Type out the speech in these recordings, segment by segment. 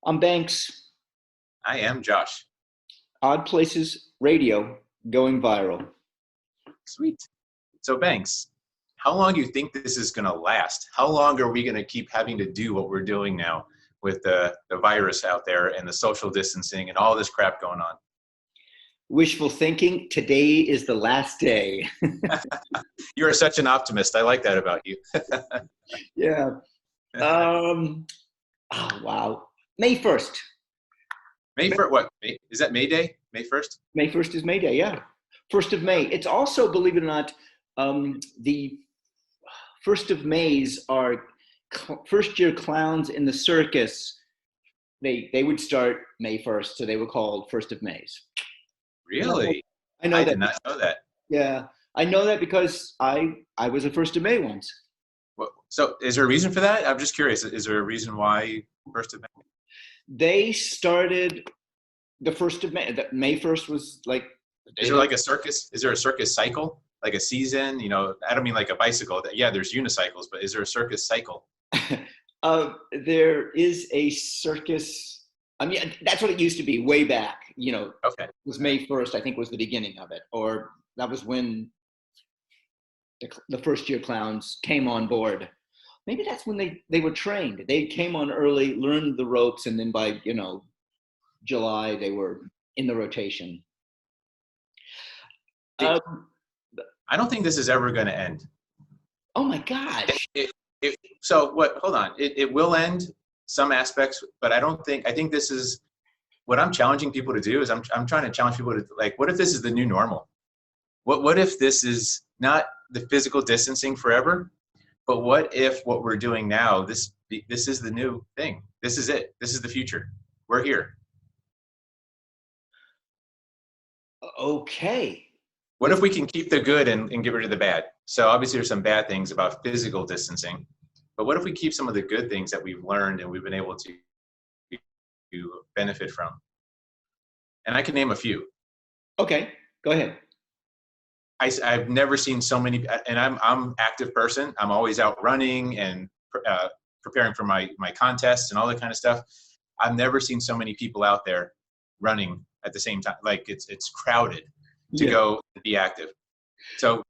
I'm Banks. I am Josh. Odd Places Radio going viral. Sweet. So Banks, how long do you think this is going to last? How long are we going to keep having to do what we're doing now with the virus out there and the social distancing and all this crap going on? Wishful thinking. Today is the last day. You are such an optimist. I like that about you. Yeah. Um. Oh wow. May 1st. May 1st, what? Is that May Day? May 1st? May 1st is May Day. Yeah. 1st of May. It's also, believe it or not, the 1st of Mays are first year clowns in the circus. They would start May 1st, so they were called 1st of Mays. Really? I know I that. did not know that. Yeah, I know that because I was a 1st of May once. So is there a reason for that? I'm just curious. Is there a reason why 1st of May? They started the 1st of May. May 1st was like. Is there like a circus? Is there a circus cycle? Like a season? I don't mean like a bicycle. Yeah, there's unicycles, but is there a circus cycle? There is a circus. I mean, that's what it used to be way back. Okay. It was May 1st, I think, was the beginning of it. Or that was when the first year clowns came on board. Maybe that's when they were trained. They came on early, learned the ropes, and then by, July, they were in the rotation. I don't think this is ever going to end. Oh my gosh. So what, hold on. It will end some aspects, but I think this is what I'm challenging people to do is I'm trying to challenge people to, like, what if this is the new normal? What if this is not the physical distancing forever, but what if what we're doing now, this is the new thing. This is it. This is the future. We're here. Okay. What if we can keep the good and get rid of the bad? So obviously there's some bad things about physical distancing, but what if we keep some of the good things that we've learned and we've been able to benefit from? And I can name a few. Okay, go ahead. I've never seen so many, and I'm an active person. I'm always out running and preparing for my contests and all that kind of stuff. I've never seen so many people out there running at the same time. Like it's crowded to go be active. So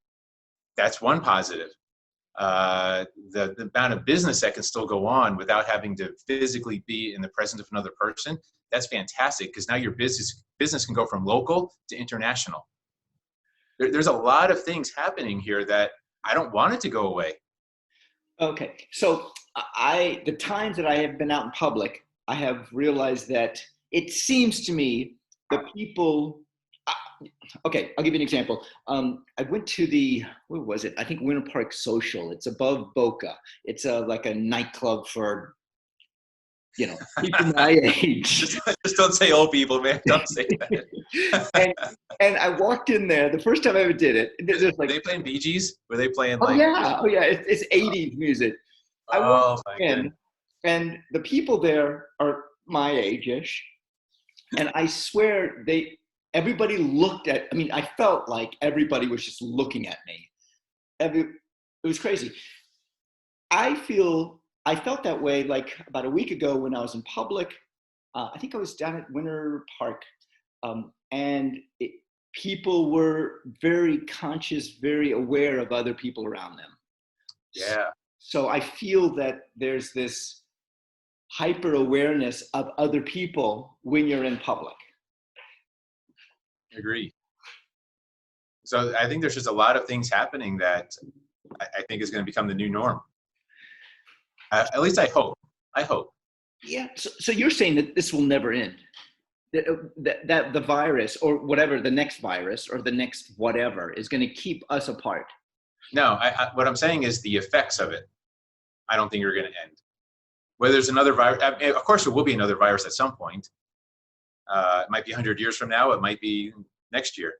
that's one positive. The amount of business that can still go on without having to physically be in the presence of another person, that's fantastic because now your business can go from local to international. There's a lot of things happening here that I don't want it to go away. Okay, so the times that I have been out in public, I have realized that it seems to me the people. Okay, I'll give you an example. I went to where was it? I think Winter Park Social. It's above Boca. It's like a nightclub for, people my age. Just don't say old people, man. Don't say that. and I walked in there the first time I ever did it. Were they playing Bee Gees? Were they playing Oh yeah. It's 80s music. I walked in, and the people there are my age-ish, and I swear everybody looked at. I mean, I felt like everybody was just looking at me. It was crazy. I felt that way like about a week ago when I was in public. I think I was down at Winter Park, and people were very conscious, very aware of other people around them. Yeah. So I feel that there's this hyper awareness of other people when you're in public. Agree. So I think there's just a lot of things happening that I think is going to become the new norm. At least I hope. Yeah. So you're saying that this will never end? That the virus or whatever, the next virus or the next whatever is going to keep us apart? No, what I'm saying is the effects of it, I don't think are going to end. Whether there's another virus, of course there will be another virus at some point. It might be 100 years from now. It might be next year.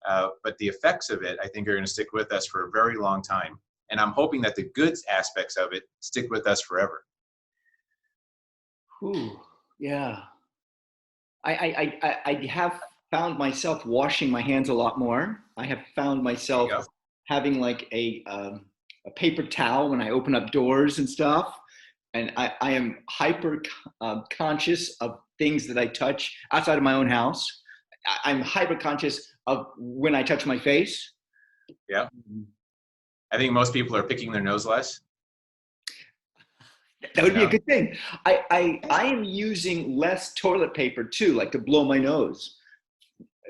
But the effects of it, I think, are going to stick with us for a very long time. And I'm hoping that the good aspects of it stick with us forever. Ooh, yeah. I have found myself washing my hands a lot more. I have found myself having like a paper towel when I open up doors and stuff. and I am hyper conscious of things that I touch outside of my own house. I'm hyper conscious of when I touch my face. Yeah. I think most people are picking their nose less. That would be a good thing. I am using less toilet paper too, like to blow my nose,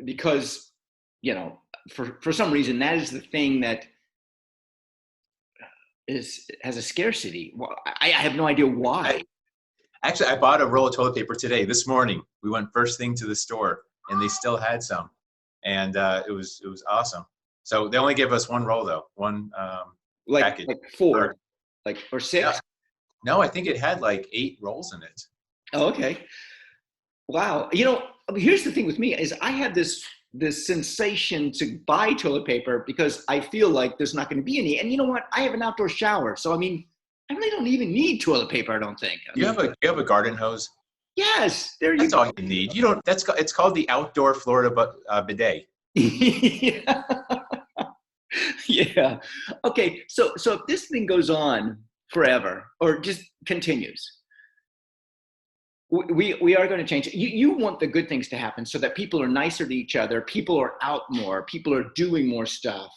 because, you know, for some reason that is the thing that has a scarcity. Well, I have no idea why. Actually, I bought a roll of toilet paper today, this morning. We went first thing to the store, and they still had some, and it was awesome. So they only gave us one roll though, one package. Like four, or six. Yeah. No, I think it had like 8 rolls in it. Oh, okay. Wow. You know, here's the thing with me is I have this sensation to buy toilet paper because I feel like there's not going to be any. And you know what? I have an outdoor shower, so I mean, I really don't even need toilet paper. I don't think. You have a garden hose. Yes, there you go. That's all you need. You don't. It's called the outdoor Florida bidet. Yeah. Yeah. Okay. So if this thing goes on forever or just continues, we are going to change. You want the good things to happen so that people are nicer to each other. People are out more. People are doing more stuff.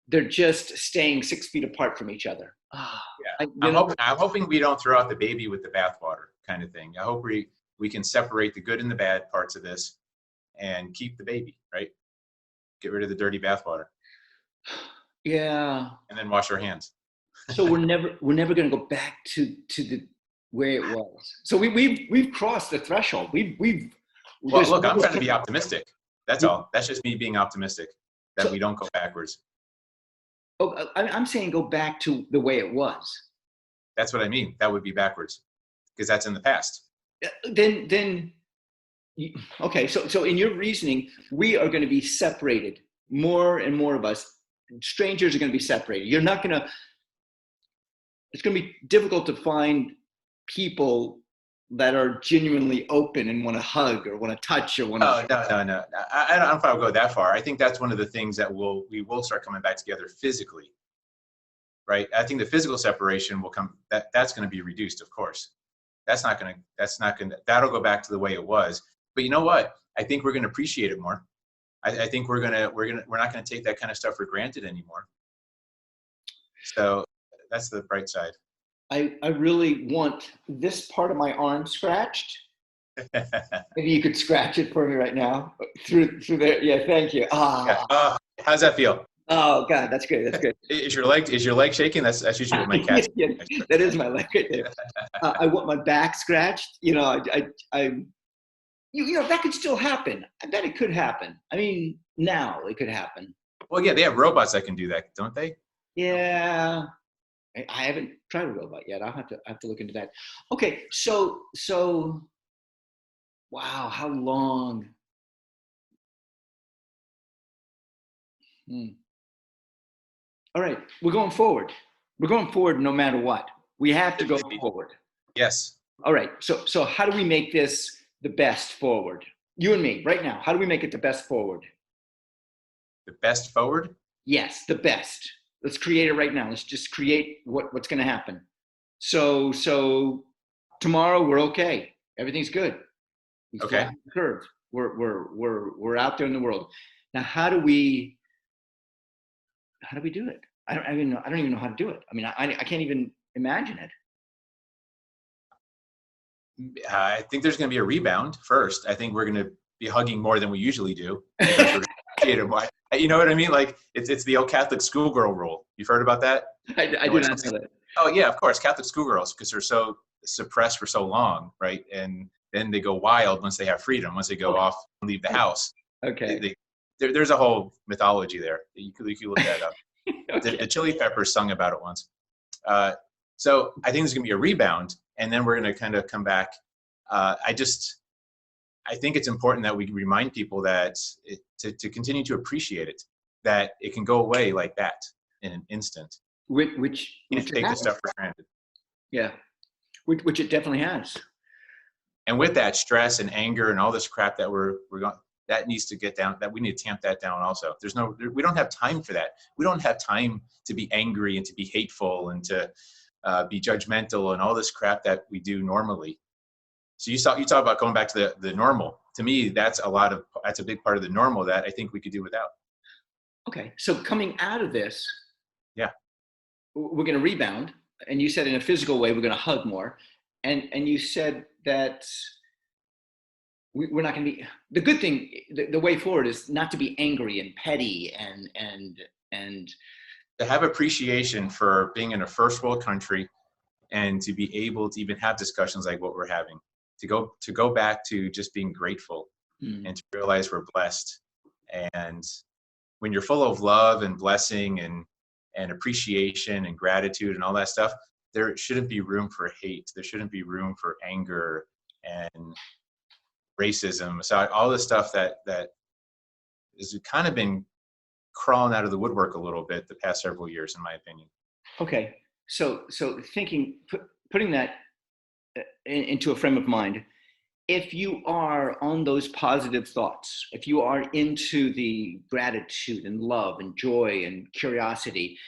They're just staying 6 feet apart from each other. Yeah. I'm hoping we don't throw out the baby with the bathwater kind of thing. I hope we can separate the good and the bad parts of this and keep the baby, right? Get rid of the dirty bathwater. Yeah. And then wash our hands. So we're never going to go back to the way it was. So we've crossed the threshold. Well, look, I'm trying to be optimistic. That's all. That's just me being optimistic that we don't go backwards. Oh, I'm saying go back to the way it was. That's what I mean. That would be backwards because that's in the past. Then okay. So in your reasoning, we are going to be separated. More and more of us, strangers, are going to be separated. It's going to be difficult to find people that are genuinely open and want to hug or want to touch or want to. No. I don't know if I'll go that far. I think that's one of the things that we will start coming back together physically, right? I think the physical separation will come. That's going to be reduced, of course. That'll go back to the way it was. But you know what? I think we're going to appreciate it more. I think we're not going to take that kind of stuff for granted anymore. So that's the bright side. I really want this part of my arm scratched. Maybe you could scratch it for me right now through there. Yeah, thank you. How's that feel? Oh God, that's good. That's good. Is your leg shaking? That's usually what my cat. Yeah, that is my leg right there. I want my back scratched. You know, you know, that could still happen. I bet it could happen. I mean, now it could happen. Well, yeah, they have robots that can do that, don't they? Yeah. I haven't tried a robot yet. I'll have to look into that. Okay, so wow, how long? All right, we're going forward. We're going forward no matter what. We have to go forward. Yes. All right. So how do we make this the best forward? You and me, right now. How do we make it the best forward? The best forward? Yes, the best. Let's create it right now. Let's just create what's going to happen. So tomorrow we're okay. Everything's good. Okay. Curve. We're out there in the world. Now, how do we do it? I don't even know how to do it. I mean, I can't even imagine it. I think there's going to be a rebound first. I think we're going to be hugging more than we usually do. You know what I mean? Like it's the old Catholic schoolgirl rule. You've heard about that? I do not know that. Oh yeah, of course. Catholic schoolgirls, because they're so suppressed for so long, right? And then they go wild once they have freedom. Once they go off and leave the house. Okay. There's a whole mythology there. You could look that up. Okay. The Chili Peppers sung about it once. So I think there's going to be a rebound, and then we're going to kind of come back. I think it's important that we remind people that to continue to appreciate it, that it can go away like that in an instant. Which take the stuff for granted. Yeah, which it definitely has. And with that stress and anger and all this crap that we're going, that needs to get down. That we need to tamp that down. Also, we don't have time for that. We don't have time to be angry and to be hateful and to be judgmental and all this crap that we do normally. So you talk about going back to the normal. To me, that's a big part of the normal that I think we could do without. Okay, so coming out of this, yeah, we're going to rebound. And you said in a physical way, we're going to hug more. And you said that we're not going to be, the good thing, the way forward is not to be angry and petty and to have appreciation for being in a first world country and to be able to even have discussions like what we're having, to go back to just being grateful and to realize we're blessed. And when you're full of love and blessing and appreciation and gratitude and all that stuff, there shouldn't be room for hate. There shouldn't be room for anger and racism. So all the stuff that has kind of been crawling out of the woodwork a little bit the past several years, in my opinion. Okay. So thinking, putting that into a frame of mind, if you are on those positive thoughts, if you are into the gratitude and love and joy and curiosity,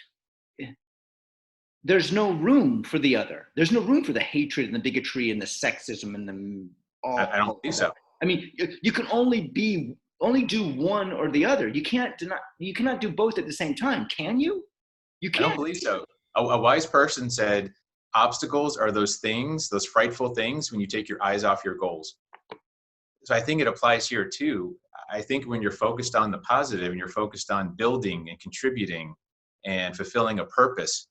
there's no room for the other. There's no room for the hatred and the bigotry and the sexism and the all. I don't think so. I mean, you can only do one or the other. You cannot do both at the same time, can you? You can't. I don't believe so. A wise person said, obstacles are those things, those frightful things when you take your eyes off your goals. So I think it applies here too. I think when you're focused on the positive and you're focused on building and contributing and fulfilling a purpose,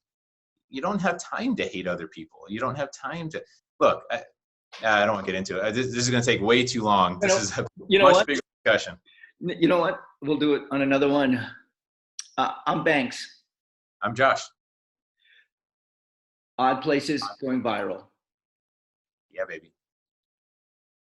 you don't have time to hate other people. You don't have time to look. I don't want to get into it. This is going to take way too long. This is a much bigger discussion. You know what? We'll do it on another one. I'm Banks. I'm Josh. Odd Places going viral. Yeah, baby.